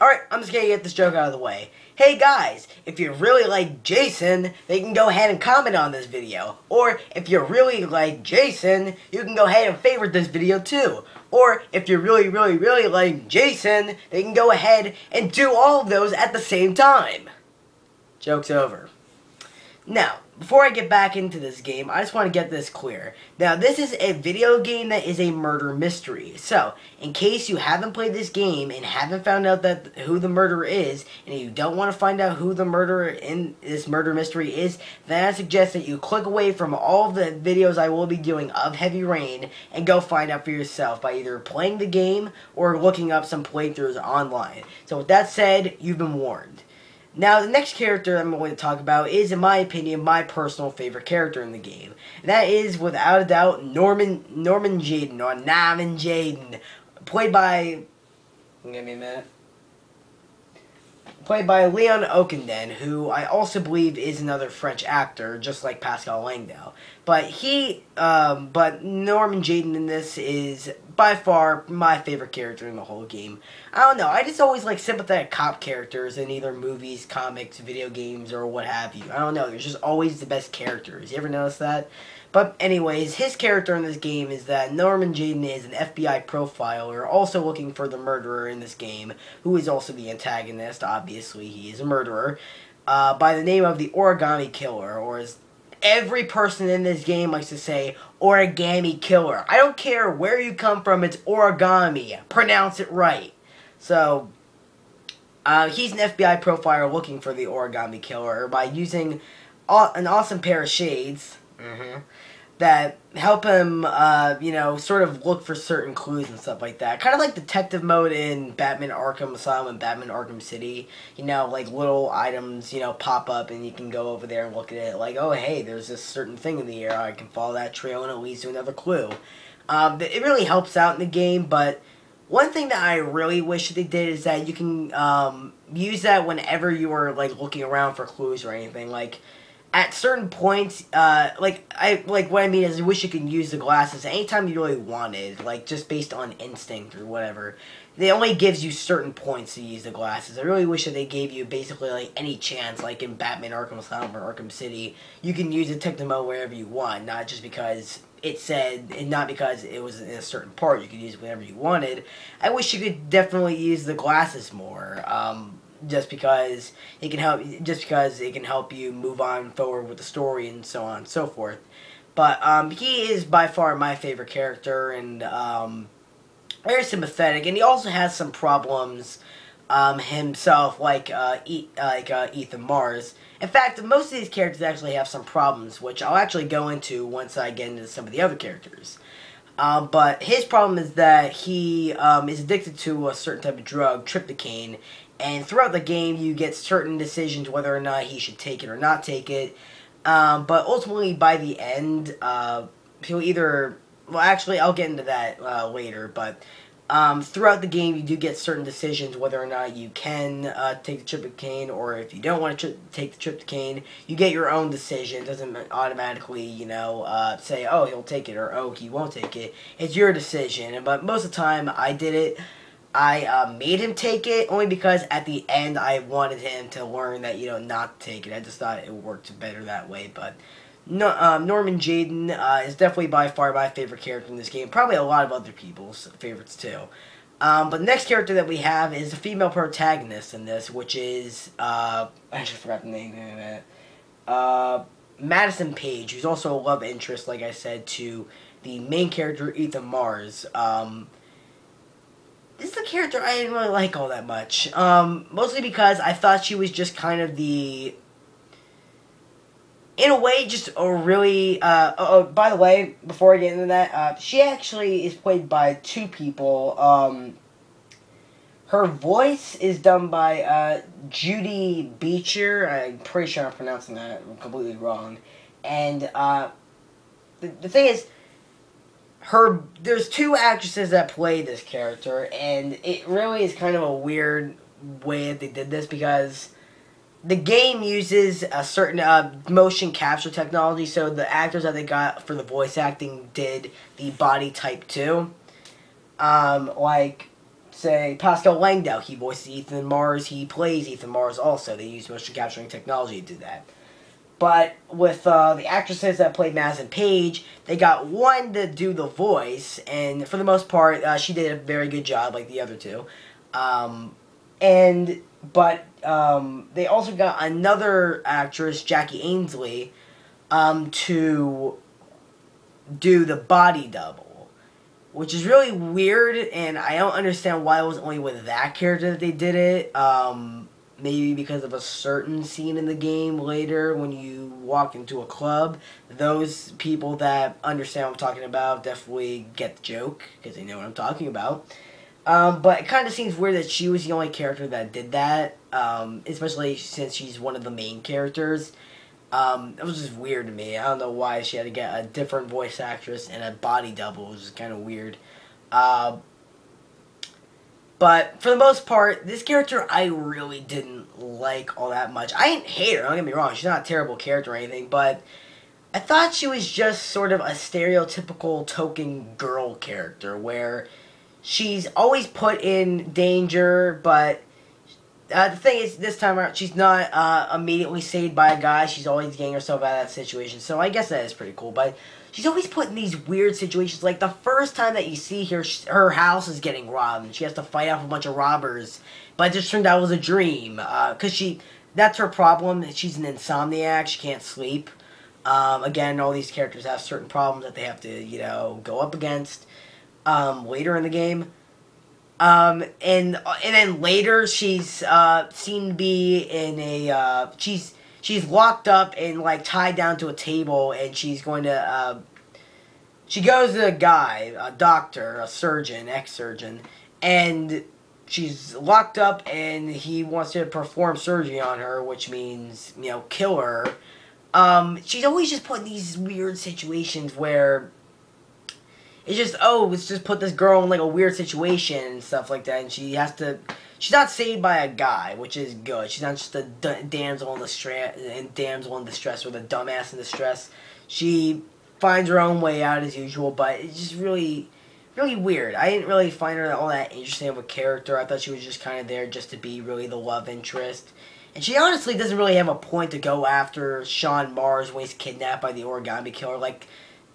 Alright, I'm just gonna get this joke out of the way. Hey guys, if you really like Jason, then you can go ahead and comment on this video. Or, if you really like Jason, you can go ahead and favorite this video too. Or, if you really like Jason, then you can go ahead and do all of those at the same time. Joke's over. Now, before I get back into this game, I just want to get this clear. Now, this is a video game that is a murder mystery. So, in case you haven't played this game and haven't found out who the murderer is, and you don't want to find out who the murderer in this murder mystery is, then I suggest that you click away from all of the videos I will be doing of Heavy Rain and go find out for yourself by either playing the game or looking up some playthroughs online. So, with that said, you've been warned. Now, the next character I'm going to talk about is, in my opinion, my personal favorite character in the game. And that is, without a doubt, Norman Jayden, played by... Give me a minute. Played by Leon Ockenden, who I also believe is another French actor, just like Pascal Langdale. But Norman Jayden in this is by far my favorite character in the whole game. I don't know, I just always like sympathetic cop characters in either movies, comics, video games, or what have you. I don't know, there's just always the best characters. You ever notice that? But anyways, his character in this game is that Norman Jayden is an FBI profiler, also looking for the murderer in this game, who is also the antagonist. Obviously, he is a murderer, by the name of the Origami Killer, or as every person in this game likes to say, Origami Killer. I don't care where you come from, it's origami. Pronounce it right. So, he's an FBI profiler looking for the Origami Killer by using an awesome pair of shades that help him, sort of look for certain clues and stuff like that. Kind of like detective mode in Batman Arkham Asylum and Batman Arkham City. You know, like little items, pop up and you can go over there and look at it like, oh, hey, there's this certain thing in the air. I can follow that trail and it leads to another clue. It really helps out in the game, but one thing that I really wish they did is that you can use that whenever you are, like, looking around for clues or anything. Like, at certain points, what I mean is I wish you could use the glasses anytime you really wanted, like, just based on instinct or whatever. It only gives you certain points to use the glasses. I really wish that they gave you basically, like, any chance, like in Batman Arkham Asylum or Arkham City, you can use detective mode wherever you want, not just because it said, and not because it was in a certain part, you could use it whenever you wanted. I wish you could definitely use the glasses more, just because it can help you move on forward with the story and so on and so forth. But he is by far my favorite character, and very sympathetic, and he also has some problems himself, like Ethan Mars. In fact, most of these characters actually have some problems, which I'll actually go into once I get into some of the other characters. But his problem is that he is addicted to a certain type of drug, tryptophan, and throughout the game you get certain decisions whether or not he should take it or not take it. But ultimately, by the end, he'll either... Well, actually, I'll get into that later, but throughout the game you do get certain decisions whether or not you can take the tryptophan, or if you don't want to take the tryptophan, you get your own decision. It doesn't automatically, say, oh, he'll take it, or oh, he won't take it. It's your decision. But most of the time, I did it. I made him take it only because at the end I wanted him to learn that, not to take it. I just thought it worked better that way. But no, Norman Jayden is definitely by far my favorite character in this game. Probably a lot of other people's favorites too. But the next character that we have is the female protagonist in this, which is, I actually forgot the name of it. Madison Paige, who's also a love interest, like I said, to the main character, Ethan Mars. This is a character I didn't really like all that much. Mostly because I thought she was just kind of the... In a way, just a really... by the way, before I get into that, she actually is played by two people. Her voice is done by Judy Beecher. I'm pretty sure I'm pronouncing that completely wrong. And the thing is... There's two actresses that play this character, and it really is kind of a weird way that they did this, because the game uses a certain motion capture technology, so the actors that they got for the voice acting did the body type too. say, Pascal Langdell, he voices Ethan Mars, he plays Ethan Mars also. They use motion capturing technology to do that. But with the actresses that played Madison Paige, they got one to do the voice, and for the most part, she did a very good job, like the other two. But they also got another actress, Jackie Ainsley, to do the body double, which is really weird, and I don't understand why it was only with that character that they did it. Maybe because of a certain scene in the game later when you walk into a club. Those people that understand what I'm talking about definitely get the joke, because they know what I'm talking about. But it kind of seems weird that she was the only character that did that, especially since she's one of the main characters. It was just weird to me. I don't know why she had to get a different voice actress and a body double. It was just kind of weird. But for the most part, this character I really didn't like all that much. I didn't hate her, don't get me wrong. She's not a terrible character or anything, but I thought she was just sort of a stereotypical token girl character where she's always put in danger, but the thing is, this time around, she's not immediately saved by a guy. She's always getting herself out of that situation, so I guess that is pretty cool, but she's always put in these weird situations. Like, the first time that you see her house is getting robbed, and she has to fight off a bunch of robbers. But it just turned out it was a dream. Because that's her problem. She's an insomniac. She can't sleep. Again, all these characters have certain problems that they have to, go up against later in the game. And then later, she's seen to be in a... She's locked up and, like, tied down to a table, and she's going to, she goes to a guy, a doctor, a surgeon, ex-surgeon, and she's locked up, and he wants to perform surgery on her, which means, kill her. She's always just put in these weird situations where it's just, let's just put this girl in, like, a weird situation and stuff like that, and she has to... She's not saved by a guy, which is good. She's not just a damsel in distress or the dumbass in distress. She finds her own way out as usual, but it's just really, really weird. I didn't really find her all that interesting of a character. I thought she was just kind of there just to be really the love interest. And she honestly doesn't really have a point to go after Sean Mars when he's kidnapped by the Origami Killer. Like,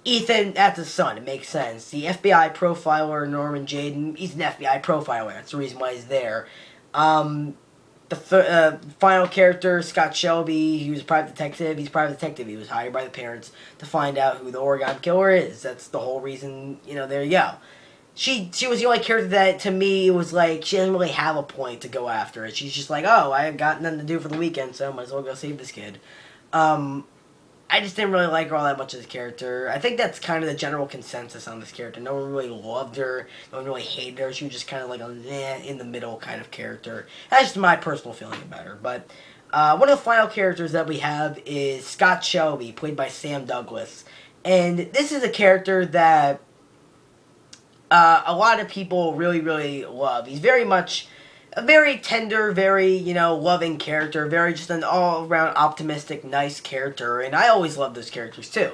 Ethan, that's his son. It makes sense. The FBI profiler, Norman Jayden, he's an FBI profiler. That's the reason why he's there. The final character, Scott Shelby, he was a private detective. He's a private detective. He was hired by the parents to find out who the Origami Killer is. That's the whole reason, there you go. She was the only character that, to me, was like, she doesn't really have a point to go after it. She's just like, I got nothing to do for the weekend, so I might as well go save this kid. I just didn't really like her all that much as a character. I think that's kind of the general consensus on this character. No one really loved her. No one really hated her. She was just kind of like a in the middle kind of character. That's just my personal feeling about her. But one of the final characters that we have is Scott Shelby, played by Sam Douglas. And this is a character that a lot of people really, really love. He's very much a very tender, very, loving character, very just an all-around optimistic, nice character, and I always love those characters, too.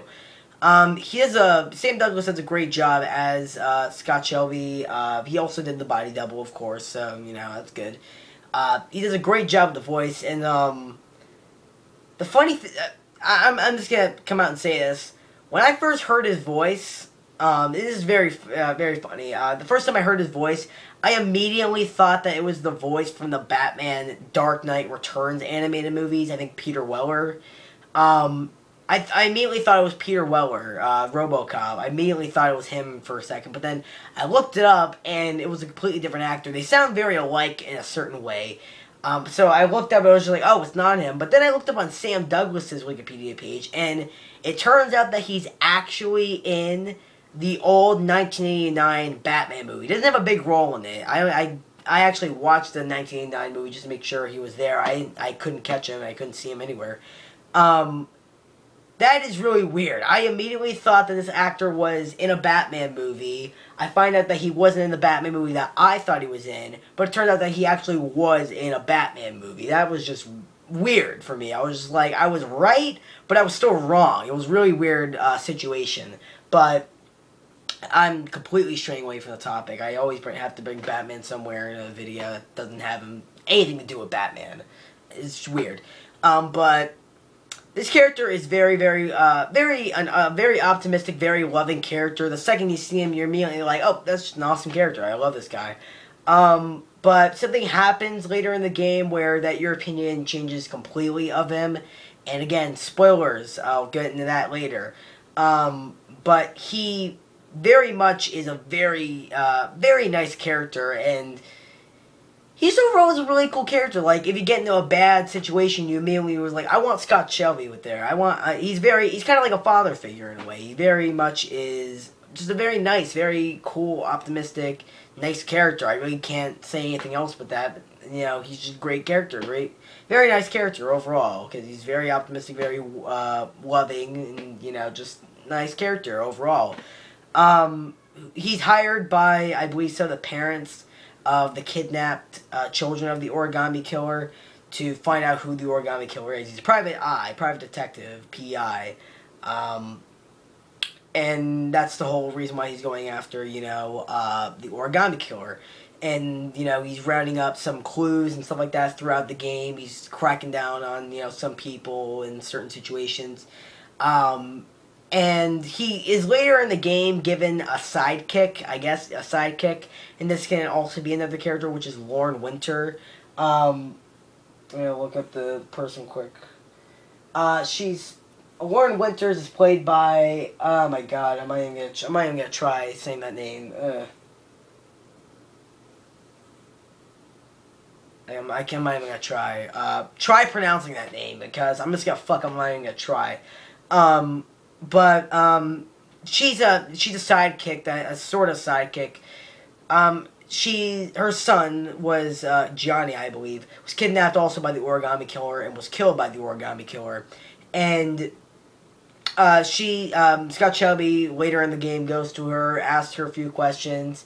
Sam Douglas does a great job as, Scott Shelby. He also did the body double, of course, so, that's good. He does a great job with the voice, and, the funny thing, I'm just gonna come out and say this. When I first heard his voice, this is very, very funny. The first time I heard his voice, I immediately thought that it was the voice from the Batman Dark Knight Returns animated movies. I think Peter Weller. I immediately thought it was Peter Weller, RoboCop. I immediately thought it was him for a second, but then I looked it up, and it was a completely different actor. They sound very alike in a certain way. So I looked up, and I was just like, it's not him. But then I looked up on Sam Douglas's Wikipedia page, and it turns out that he's actually in the old 1989 Batman movie. He doesn't have a big role in it. I actually watched the 1989 movie just to make sure he was there. I couldn't catch him. I couldn't see him anywhere. That is really weird. I immediately thought that this actor was in a Batman movie. I find out that he wasn't in the Batman movie that I thought he was in, but it turned out that he actually was in a Batman movie. That was just weird for me. I was just like, I was right, but I was still wrong. It was a really weird situation. But I'm completely straying away from the topic. I always have to bring Batman somewhere in a video that doesn't have anything to do with Batman. It's weird. But this character is very, very, very optimistic, very loving character. The second you see him, you're immediately like, oh, that's just an awesome character. I love this guy. But something happens later in the game where your opinion changes completely of him. And again, spoilers. I'll get into that later. But he very much is a very, very nice character, and he's overall is a really cool character. Like, if you get into a bad situation, you immediately was like, I want Scott Shelby with there. I want, he's kind of like a father figure in a way. He very much is just a very nice, very cool, optimistic, nice character. I really can't say anything else but that. But, he's just a great character, very nice character overall, because he's very optimistic, very loving, and, just nice character overall. He's hired by, I believe so, the parents of the kidnapped children of the Origami Killer to find out who the Origami Killer is. He's a private detective, PI. And that's the whole reason why he's going after, the Origami Killer. And, he's rounding up some clues and stuff like that throughout the game. He's cracking down on, some people in certain situations. And he is later in the game given a sidekick, I guess, and this can also be another character, which is Lauren Winter. I'm gonna look up the person quick. Lauren Winters is played by, oh my god, I'm not even gonna try saying that name. I'm not even gonna try. Try pronouncing that name, because I'm just gonna I'm not even gonna try. But she's a sidekick, a sort of sidekick. Her son was Johnny, I believe, was kidnapped also by the Origami Killer and was killed by the Origami Killer. And Scott Shelby later in the game goes to her, asks her a few questions.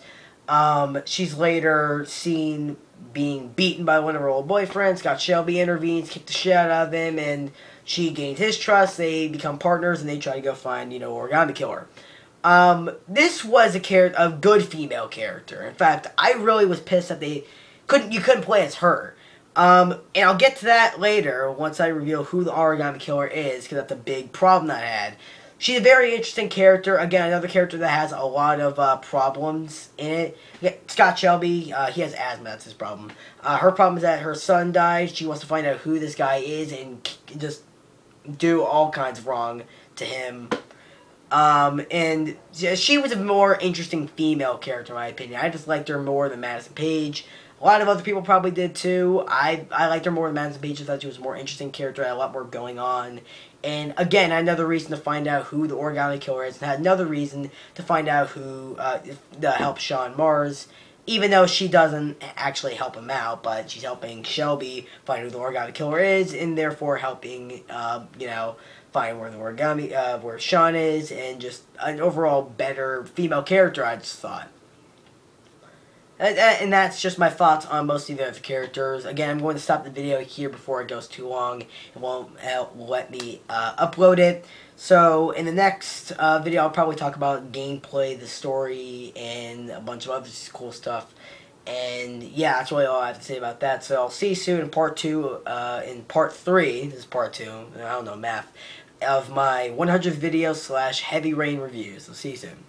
She's later seen being beaten by one of her old boyfriends. Scott Shelby intervenes, kicked the shit out of him, and she gained his trust. They become partners, and they try to go find, Origami Killer. This was a good female character. In fact, I really was pissed that you couldn't play as her. And I'll get to that later once I reveal who the Origami Killer is, because that's a big problem that I had. She's a very interesting character. Again, another character that has a lot of problems in it. Yeah, Scott Shelby, he has asthma. That's his problem. Her problem is that her son died. She wants to find out who this guy is and just do all kinds of wrong to him. And she was a more interesting female character, in my opinion. I just liked her more than Madison Paige. A lot of other people probably did too. I liked her more than Madison Paige. I thought she was a more interesting character, had a lot more going on. And again, another reason to find out who the Origami Killer is, and had another reason to find out who help Sean Mars, even though she doesn't actually help him out, but she's helping Shelby find who the Origami Killer is, and therefore helping, find where the where Sean is, and just an overall better female character, I just thought. And that's just my thoughts on most of the other characters. Again, I'm going to stop the video here before it goes too long. It won't let me upload it. So, in the next video, I'll probably talk about gameplay, the story, and a bunch of other cool stuff. And, yeah, that's really all I have to say about that. So, I'll see you soon in part 2. In part 3, this is part 2, I don't know, math, of my 100 video / Heavy Rain reviews. I'll see you soon.